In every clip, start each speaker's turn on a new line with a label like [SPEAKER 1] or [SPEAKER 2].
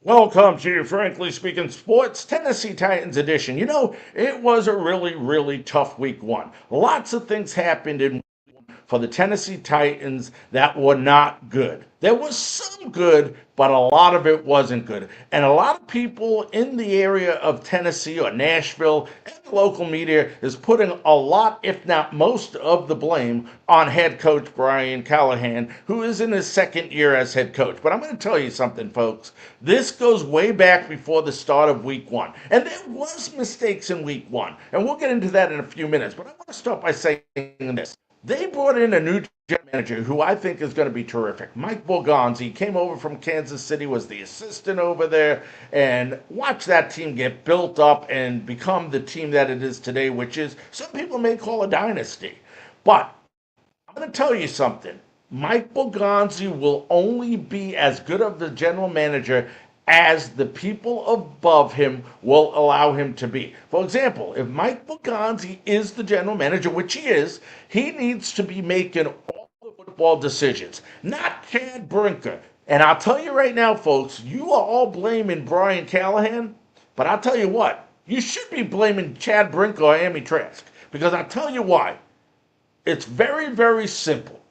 [SPEAKER 1] Welcome to Frankly Speaking Sports Tennessee Titans edition. It was a really, really tough week one. Lots of things happened for the Tennessee Titans that were not good. There was some good, but a lot of it wasn't good. And a lot of people in the area of Tennessee or Nashville and the local media is putting a lot, if not most, of the blame on head coach Brian Callahan, who is in his second year as head coach. But I'm going to tell you something, folks. This goes way back before the start of week one. And there was mistakes in week one. And we'll get into that in a few minutes. But I want to start by saying this. They brought in a new general manager who I think is going to be terrific. Mike Borgonzi came over from Kansas City, was the assistant over there, and watch that team get built up and become the team that it is today, which is some people may call a dynasty. But I'm going to tell you something. Mike Borgonzi will only be as good of the general manager as the people above him will allow him to be. For example, if Mike Borgonzi is the general manager, which he is, he needs to be making all the football decisions, not Chad Brinker. And I'll tell you right now, folks, you are all blaming Brian Callahan, but I'll tell you what, you should be blaming Chad Brinker or Amy Trask, because I'll tell you why. It's very, very simple.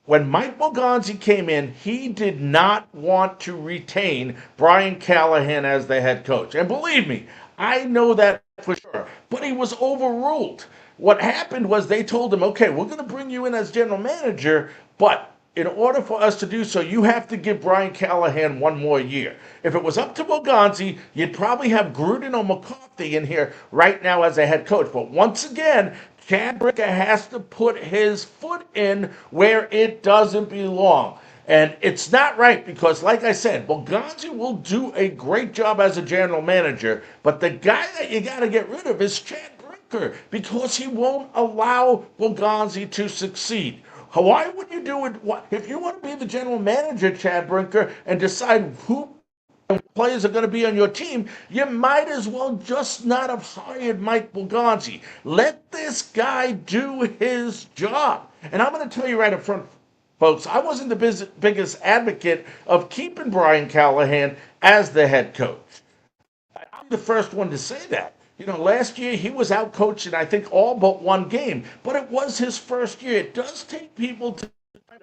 [SPEAKER 1] When Mike Borgonzi came in, he did not want to retain Brian Callahan as the head coach. And believe me, I know that for sure. But he was overruled. What happened was they told him, okay, we're going to bring you in as general manager, but in order for us to do so, you have to give Brian Callahan one more year. If it was up to Borgonzi, you'd probably have Gruden or McCarthy in here right now as a head coach. But once again, Chad Brinker has to put his foot in where it doesn't belong. And it's not right because, like I said, Borgonzi will do a great job as a general manager, but the guy that you got to get rid of is Chad Brinker because he won't allow Borgonzi to succeed. Why would you do it? If you want to be the general manager, Chad Brinker, and decide who players are going to be on your team, you might as well just not have hired Mike Borgonzi. Let this guy do his job. And I'm going to tell you right up front, folks, I wasn't the biggest advocate of keeping Brian Callahan as the head coach. I'm the first one to say that. Last year he was out coaching, I think, all but one game, but it was his first year. It does take people to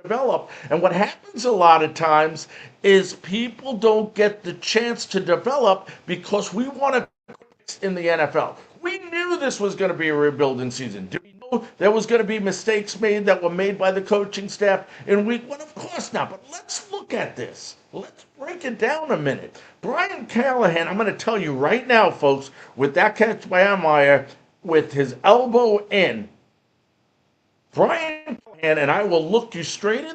[SPEAKER 1] develop. And what happens a lot of times is people don't get the chance to develop because we want to in the NFL. We knew this was going to be a rebuilding season. Did we know there was going to be mistakes made that were made by the coaching staff in week one? Of course not. But let's look at this. Let's break it down a minute. Brian Callahan, I'm going to tell you right now, folks, with that catch by Amaya, with his elbow in, Brian Callahan, and I will look you straight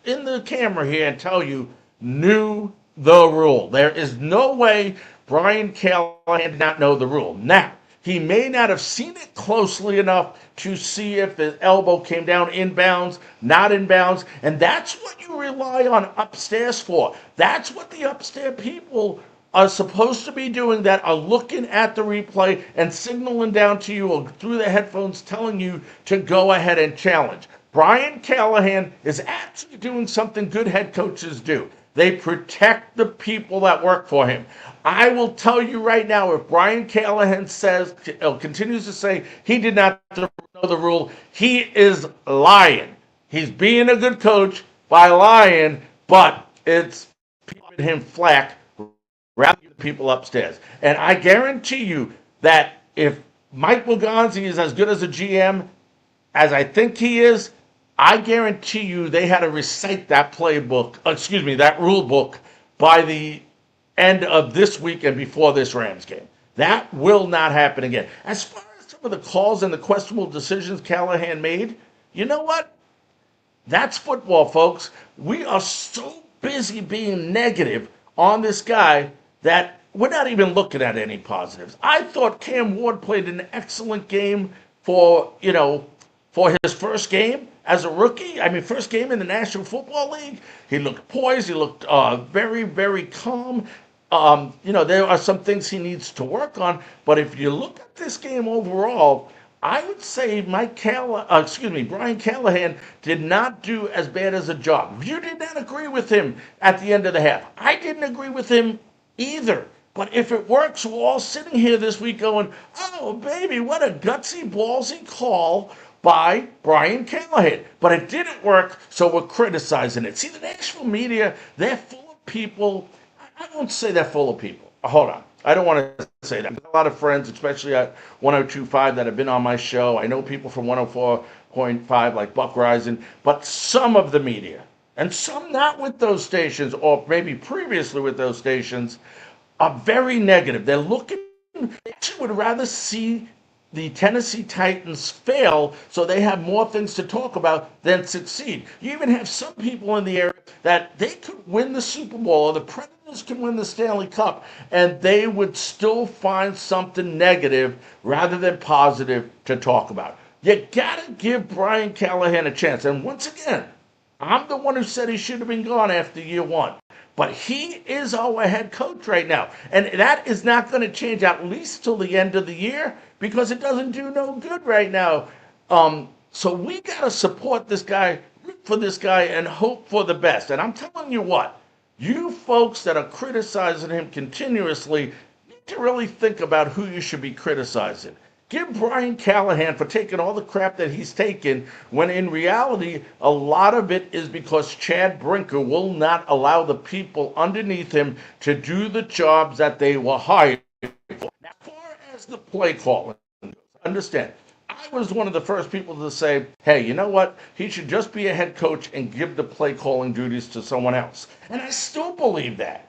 [SPEAKER 1] in the camera here and tell you, knew the rule. There is no way Brian Callahan did not know the rule. Now, he may not have seen it closely enough to see if his elbow came down inbounds, not inbounds, and that's what you rely on upstairs for. That's what the upstairs people are supposed to be doing, that are looking at the replay and signaling down to you or through the headphones telling you to go ahead and challenge. Brian Callahan is actually doing something good head coaches do. They protect the people that work for him. I will tell you right now, if Brian Callahan continues to say he did not know the rule, he is lying. He's being a good coach by lying, but it's giving him flack rather than the people upstairs. And I guarantee you that if Mike Borgonzi is as good as a GM as I think he is, I guarantee you they had to recite that that rule book by the end of this week and before this Rams game. That will not happen again. As far as some of the calls and the questionable decisions Callahan made, you know what? That's football, folks. We are so busy being negative on this guy that we're not even looking at any positives. I thought Cam Ward played an excellent game for his first game as a rookie. I mean, first game in the National Football League. He looked poised. He looked very, very calm. There are some things he needs to work on. But if you look at this game overall, I would say Brian Callahan did not do as bad as a job. If you did not agree with him at the end of the half, I didn't agree with him either. But if it works, we're all sitting here this week going, oh, baby, what a gutsy, ballsy call by Brian Callahan. But it didn't work, so we're criticizing it. See, the national media, they're full of people. I won't say they're full of people. Hold on. I don't want to say that. I have a lot of friends, especially at 102.5, that have been on my show. I know people from 104.5 like Buck Rising, but some of the media, and some not with those stations, or maybe previously with those stations, are very negative. They actually would rather see the Tennessee Titans fail so they have more things to talk about than succeed. You even have some people in the area that they could win the Super Bowl or the Predators can win the Stanley Cup and they would still find something negative rather than positive to talk about. You gotta give Brian Callahan a chance. And once again, I'm the one who said he should have been gone after year one. But he is our head coach right now. And that is not going to change at least till the end of the year because it doesn't do no good right now. So we got to support this guy, root for this guy, and hope for the best. And I'm telling you what, you folks that are criticizing him continuously need to really think about who you should be criticizing. Give Brian Callahan for taking all the crap that he's taken, when in reality, a lot of it is because Chad Brinker will not allow the people underneath him to do the jobs that they were hired for. Now, as far as the play calling, understand, I was one of the first people to say, hey, you know what? He should just be a head coach and give the play calling duties to someone else. And I still believe that.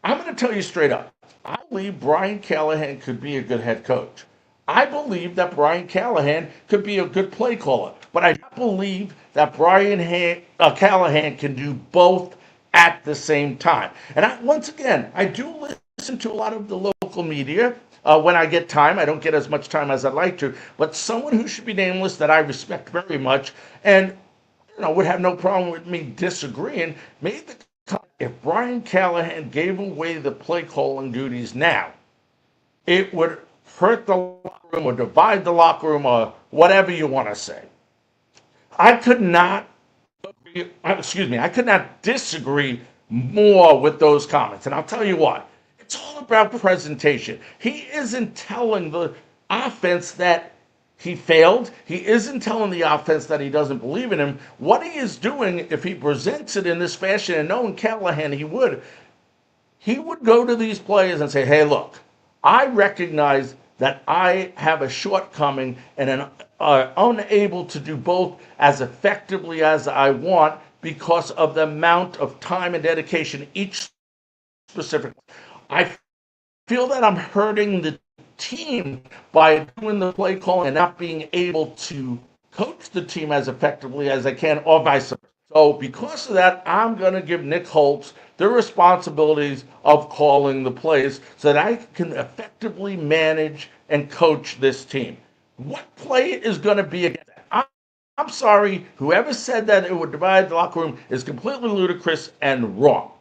[SPEAKER 1] I'm going to tell you straight up. I believe Brian Callahan could be a good head coach. I believe that Brian Callahan could be a good play caller, but I don't believe that Callahan can do both at the same time. And once again, I do listen to a lot of the local media when I get time. I don't get as much time as I'd like to, but someone who should be nameless that I respect very much and would have no problem with me disagreeing made the comment, if Brian Callahan gave away the play calling duties now, it would hurt the locker room or divide the locker room or whatever you want to say. I could not I could not disagree more with those comments. And I'll tell you what, it's all about presentation. He isn't telling the offense that he failed. He isn't telling the offense that he doesn't believe in him. What he is doing, if he presents it in this fashion, and knowing Callahan, he would go to these players and say, hey, look, I recognize that I have a shortcoming and am unable to do both as effectively as I want because of the amount of time and dedication each specific. I feel that I'm hurting the team by doing the play calling and not being able to coach the team as effectively as I can, or vice versa. So because of that, I'm going to give Nick Holtz the responsibilities of calling the plays so that I can effectively manage and coach this team. What play is going to be against that? I'm sorry, whoever said that it would divide the locker room is completely ludicrous and wrong.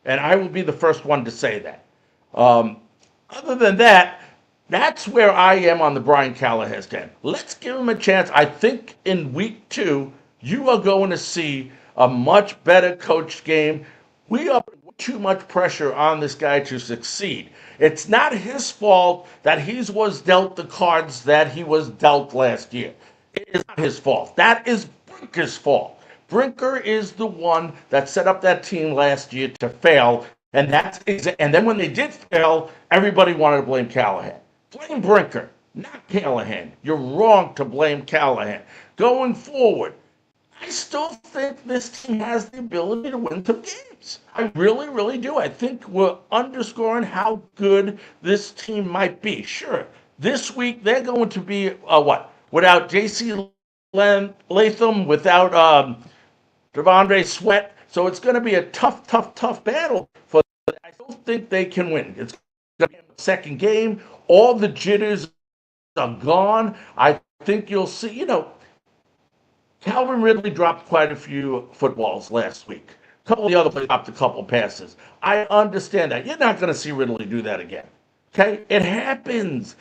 [SPEAKER 1] And I will be the first one to say that. Other than that, that's where I am on the Brian Callahan stand. Let's give him a chance. I think in week 2, you are going to see a much better coached game. We are putting too much pressure on this guy to succeed. It's not his fault that he was dealt the cards that he was dealt last year. It is not his fault. That is Brinker's fault. Brinker is the one that set up that team last year to fail, and then when they did fail, everybody wanted to blame Callahan. Blame Brinker, not Callahan. You're wrong to blame Callahan. Going forward, I still think this team has the ability to win some games. I really, really do. I think we're underscoring how good this team might be. Sure, this week they're going to be, without J.C. Latham, without Devondre Sweat. So it's going to be a tough battle for them. I don't think they can win. It's going to be a second game. All the jitters are gone. I think you'll see, Calvin Ridley dropped quite a few footballs last week. A couple of the other players dropped a couple passes. I understand that. You're not going to see Ridley do that again. Okay? It happens.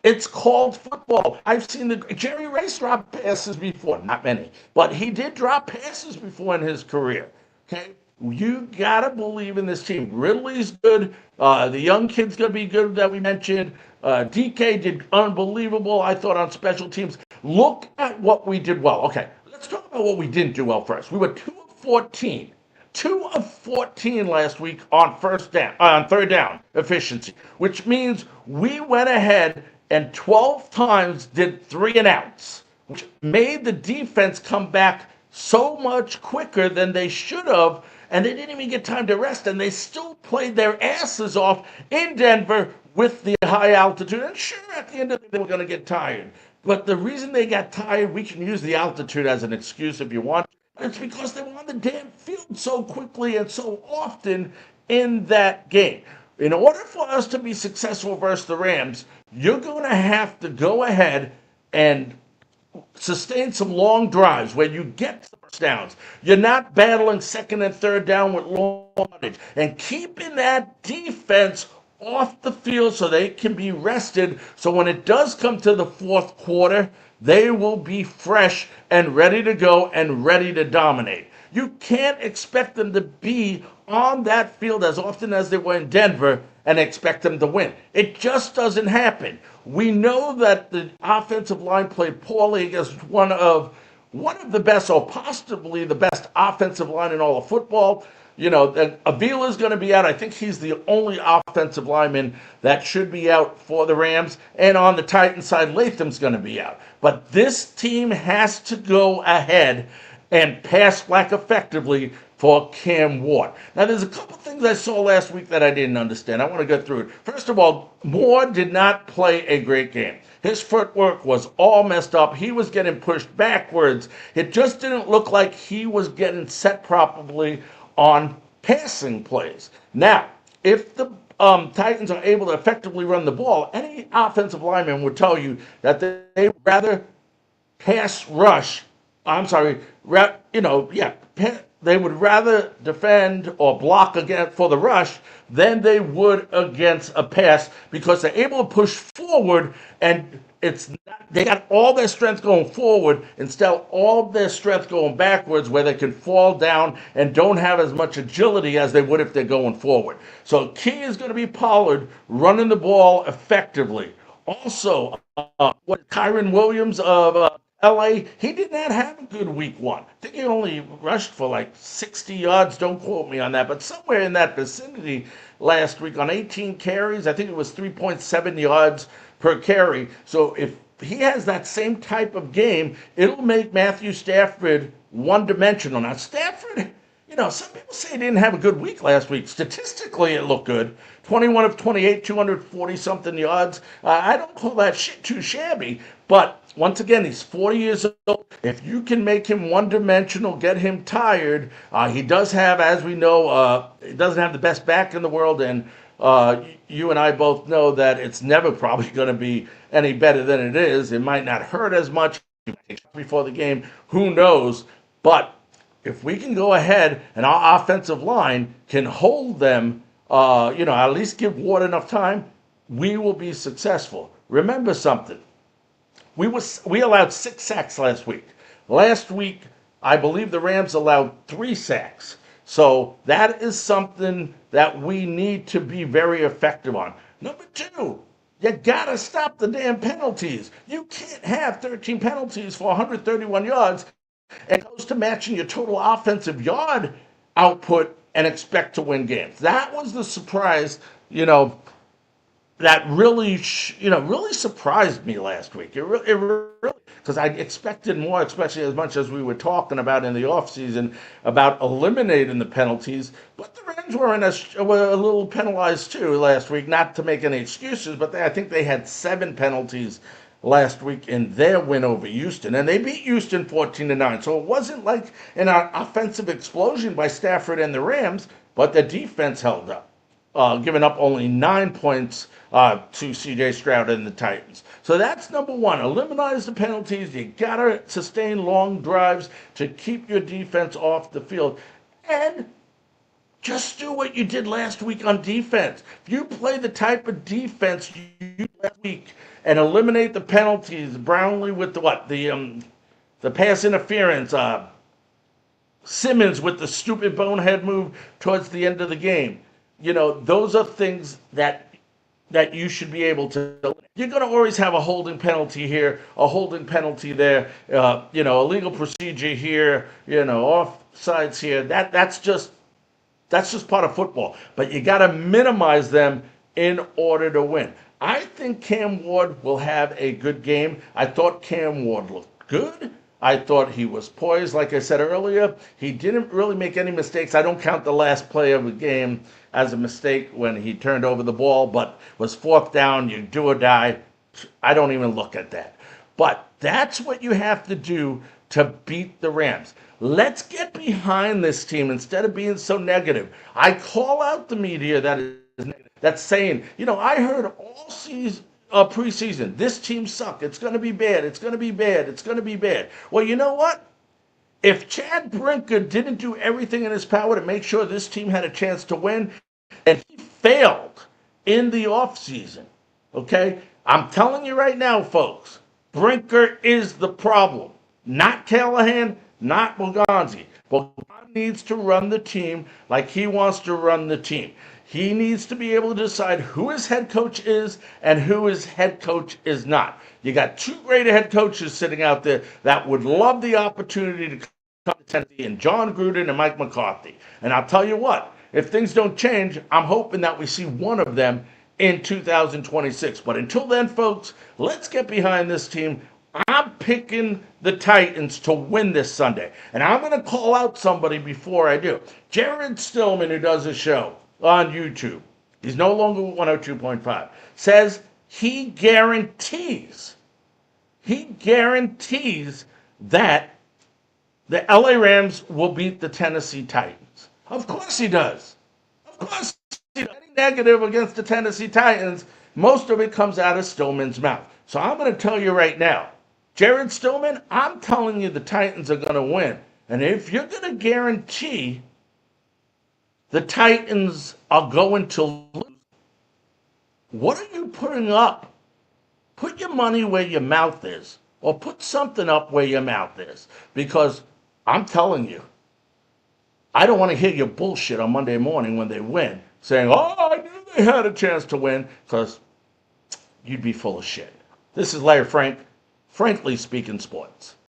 [SPEAKER 1] It's called football. I've seen Jerry Rice drop passes before, not many, but he did drop passes before in his career. Okay, you gotta believe in this team. Ridley's good. The young kid's gonna be good that we mentioned. DK did unbelievable, I thought, on special teams. Look at what we did well. Okay, let's talk about what we didn't do well first. We were 2 of 14. 2 of 14 last week on third down efficiency, which means we went ahead and 12 times did 3 and outs, which made the defense come back so much quicker than they should have, and they didn't even get time to rest, and they still played their asses off in Denver with the high altitude. And sure, at the end of the day, they were going to get tired. But the reason they got tired, we can use the altitude as an excuse if you want. It's because they were on the damn field so quickly and so often in that game. In order for us to be successful versus the Rams, you're going to have to go ahead and sustain some long drives where you get first downs. You're not battling second and third down with long yardage, and keeping that defense off the field so they can be rested. So when it does come to the fourth quarter, they will be fresh and ready to go and ready to dominate. You can't expect them to be on that field as often as they were in Denver and expect them to win. It just doesn't happen. We know that the offensive line played poorly against one of the best, or possibly the best offensive line in all of football. You know, Avila's going to be out. I think he's the only offensive lineman that should be out for the Rams. And on the Titans side, Latham's going to be out. But this team has to go ahead and pass back effectively for Cam Ward. Now, there's a couple things I saw last week that I didn't understand. I want to go through it. First of all, Moore did not play a great game. His footwork was all messed up. He was getting pushed backwards. It just didn't look like he was getting set properly on passing plays. Now, if the Titans are able to effectively run the ball, any offensive lineman would tell you that they would rather pass rush. I'm sorry, they would rather defend or block for the rush than they would against a pass, because they're able to push forward, and they got all their strength going forward instead of all of their strength going backwards, where they can fall down and don't have as much agility as they would if they're going forward. So key is going to be Pollard running the ball effectively. Also, Kyron Williams of LA, he did not have a good week one. I think he only rushed for like 60 yards. Don't quote me on that, but somewhere in that vicinity last week on 18 carries. I think it was 3.7 yards per carry. So if he has that same type of game, it'll make Matthew Stafford one-dimensional. Now, Stafford, some people say he didn't have a good week last week. Statistically, it looked good. 21 of 28, 240-something yards. I don't call that shit too shabby. But once again, he's 40 years old. If you can make him one-dimensional, get him tired, he does have, as we know, he doesn't have the best back in the world. And you and I both know that it's never probably going to be any better than it is. It might not hurt as much before the game. Who knows? But if we can go ahead and our offensive line can hold them, at least give Ward enough time, we will be successful. Remember something. We allowed 6 sacks last week. Last week, I believe the Rams allowed 3 sacks. So that is something that we need to be very effective on. Number 2, you got to stop the damn penalties. You can't have 13 penalties for 131 yards and close to matching your total offensive yard output and expect to win games. That was the surprise, that really surprised me last week. It really, because I expected more, especially as much as we were talking about in the offseason about eliminating the penalties. But the Rams were a little penalized too last week. Not to make any excuses, but I think they had 7 penalties last week in their win over Houston, and they beat Houston 14-9. So it wasn't like an offensive explosion by Stafford and the Rams, but the defense held up, giving up only 9 points to C.J. Stroud and the Titans. So that's number 1. Eliminate the penalties. You gotta sustain long drives to keep your defense off the field, and Just do what you did last week on defense. If you play the type of defense you did last week and eliminate the penalties, Brownlee with the what? The pass interference, Simmons with the stupid bonehead move towards the end of the game. Those are things that you should be able to. You're going to always have a holding penalty here, a holding penalty there, a legal procedure here, offsides here. That's just part of football. But you got to minimize them in order to win. I think Cam Ward will have a good game. I thought Cam Ward looked good. I thought he was poised. Like I said earlier, he didn't really make any mistakes. I don't count the last play of the game as a mistake when he turned over the ball, but was fourth down, you do or die. I don't even look at that. But that's what you have to do to beat the Rams. Let's get behind this team instead of being so negative. I call out the media that's saying, I heard all season, preseason, this team suck. It's going to be bad. It's going to be bad. It's going to be bad. Well, you know what? If Chad Brinker didn't do everything in his power to make sure this team had a chance to win, and he failed in the offseason, okay? I'm telling you right now, folks, Brinker is the problem. Not Callahan, not Boganzi. Bogan needs to run the team like he wants to run the team. He needs to be able to decide who his head coach is and who his head coach is not. You got two great head coaches sitting out there that would love the opportunity to come to Tennessee, and John Gruden and Mike McCarthy. And I'll tell you what, if things don't change, I'm hoping that we see one of them in 2026. But until then, folks, let's get behind this team. I'm picking the Titans to win this Sunday. And I'm going to call out somebody before I do. Jared Stillman, who does a show on YouTube, he's no longer 102.5, says he guarantees that the LA Rams will beat the Tennessee Titans. Of course he does. Of course he does. Any negative against the Tennessee Titans, most of it comes out of Stillman's mouth. So I'm going to tell you right now, Jared Stillman, I'm telling you the Titans are going to win. And if you're going to guarantee the Titans are going to lose, what are you putting up? Put your money where your mouth is, or put something up where your mouth is. Because I'm telling you, I don't want to hear your bullshit on Monday morning when they win, saying, oh, I knew they had a chance to win, because you'd be full of shit. This is Larry Frank, Frankly Speaking Sports.